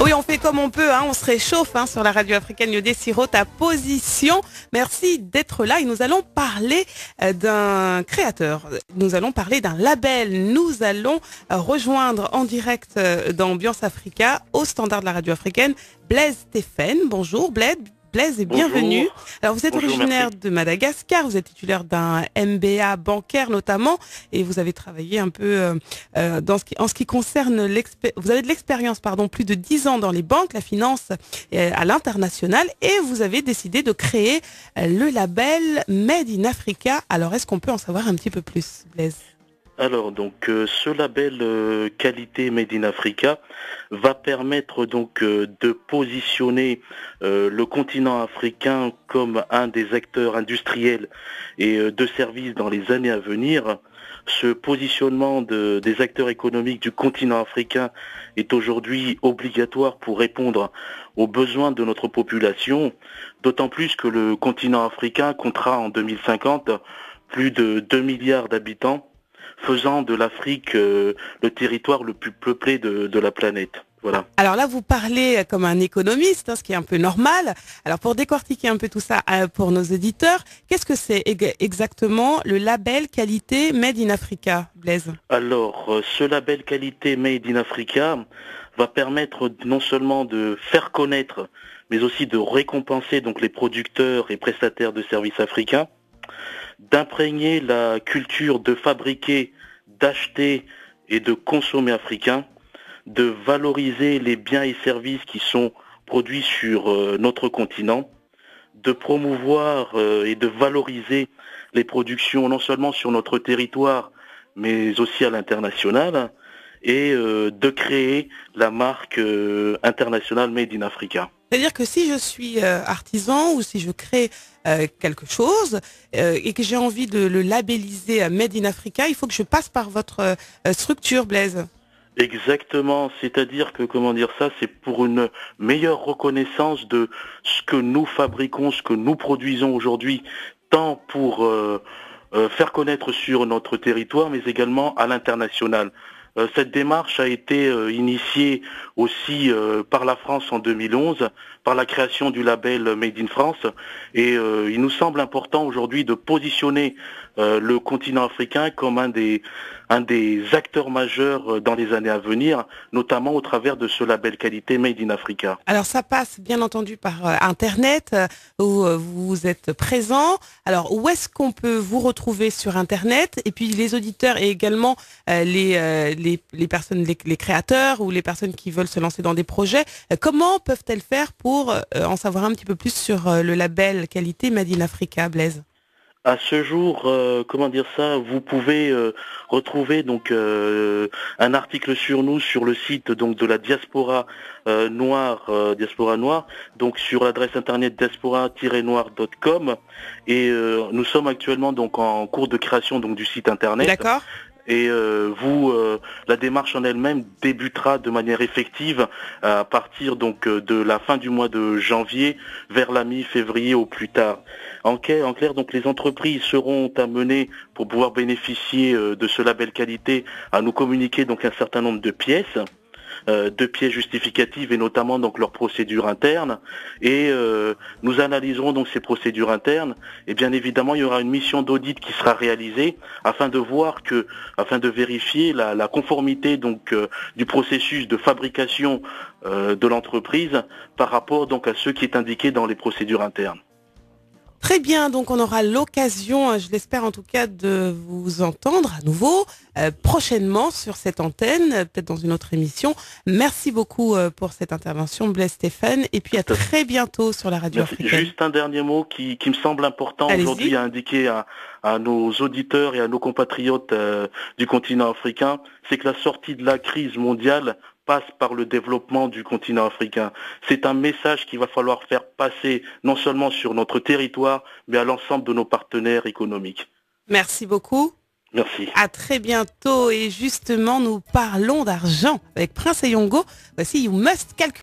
Oui, on fait comme on peut, hein, on se réchauffe sur la radio africaine Yodé Siro, ta position. Merci d'être là et nous allons parler d'un créateur, nous allons parler d'un label. Nous allons rejoindre en direct dans Ambiance Africa, au standard de la radio africaine, Blaise Stéphane. Bonjour Blaise. Blaise et bienvenue. Alors vous êtes originaire de Madagascar, vous êtes titulaire d'un MBA bancaire notamment et vous avez travaillé un peu en ce qui concerne vous avez de l'expérience plus de 10 ans dans les banques, la finance à l'international et vous avez décidé de créer le label Made in Africa. Alors est-ce qu'on peut en savoir un petit peu plus, Blaise ? Alors donc ce label qualité Made in Africa va permettre donc de positionner le continent africain comme un des acteurs industriels et de services dans les années à venir. Ce positionnement des acteurs économiques du continent africain est aujourd'hui obligatoire pour répondre aux besoins de notre population, d'autant plus que le continent africain comptera en 2050 plus de 2 milliards d'habitants, faisant de l'Afrique le territoire le plus peuplé de la planète. Voilà. Alors là, vous parlez comme un économiste, ce qui est un peu normal. Alors pour décortiquer un peu tout ça pour nos auditeurs, qu'est-ce que c'est exactement le label qualité Made in Africa, Blaise ? Alors, ce label qualité Made in Africa va permettre non seulement de faire connaître, mais aussi de récompenser donc les producteurs et prestataires de services africains, d'imprégner la culture de fabriquer, d'acheter et de consommer africain, de valoriser les biens et services qui sont produits sur notre continent, de promouvoir et de valoriser les productions non seulement sur notre territoire, mais aussi à l'international, et de créer la marque internationale Made in Africa. C'est-à-dire que si je suis artisan ou si je crée quelque chose et que j'ai envie de le labelliser Made in Africa, il faut que je passe par votre structure, Blaise. Exactement, c'est-à-dire que, c'est pour une meilleure reconnaissance de ce que nous fabriquons, ce que nous produisons aujourd'hui, tant pour faire connaître sur notre territoire, mais également à l'international. Cette démarche a été initiée aussi par la France en 2011, par la création du label Made in France. Et il nous semble important aujourd'hui de positionner le continent africain comme un des acteurs majeurs dans les années à venir, notamment au travers de ce label qualité Made in Africa. Alors ça passe bien entendu par Internet où vous êtes présent. Alors où est-ce qu'on peut vous retrouver sur Internet? Et puis les auditeurs et également les personnes, les créateurs ou les personnes qui veulent se lancer dans des projets, comment peuvent-elles faire pour en savoir un petit peu plus sur le label qualité Made in Africa, Blaise? À ce jour, vous pouvez retrouver donc un article sur nous sur le site donc de la diaspora noire, donc sur l'adresse internet diaspora-noir.com et nous sommes actuellement donc en cours de création donc du site internet. D'accord. Et la démarche en elle-même débutera de manière effective à partir donc de la fin du mois de janvier vers la mi-février au plus tard. En clair, donc les entreprises seront amenées pour pouvoir bénéficier de ce label qualité à nous communiquer donc un certain nombre de pièces justificatives et notamment donc leurs procédures internes et nous analyserons donc ces procédures internes et bien évidemment il y aura une mission d'audit qui sera réalisée afin de vérifier la conformité donc du processus de fabrication de l'entreprise par rapport donc à ce qui est indiqué dans les procédures internes. Très bien, donc on aura l'occasion, je l'espère en tout cas, de vous entendre à nouveau prochainement sur cette antenne, peut-être dans une autre émission. Merci beaucoup pour cette intervention, Blaise Stéphane, et puis à très bientôt sur la radio africaine. Juste un dernier mot qui me semble important aujourd'hui à indiquer à nos auditeurs et à nos compatriotes du continent africain, c'est que la sortie de la crise mondiale passe par le développement du continent africain. C'est un message qu'il va falloir faire passer non seulement sur notre territoire, mais à l'ensemble de nos partenaires économiques. Merci beaucoup. Merci. À très bientôt et justement nous parlons d'argent avec Prince Ayongo. Voici You Must Calculate.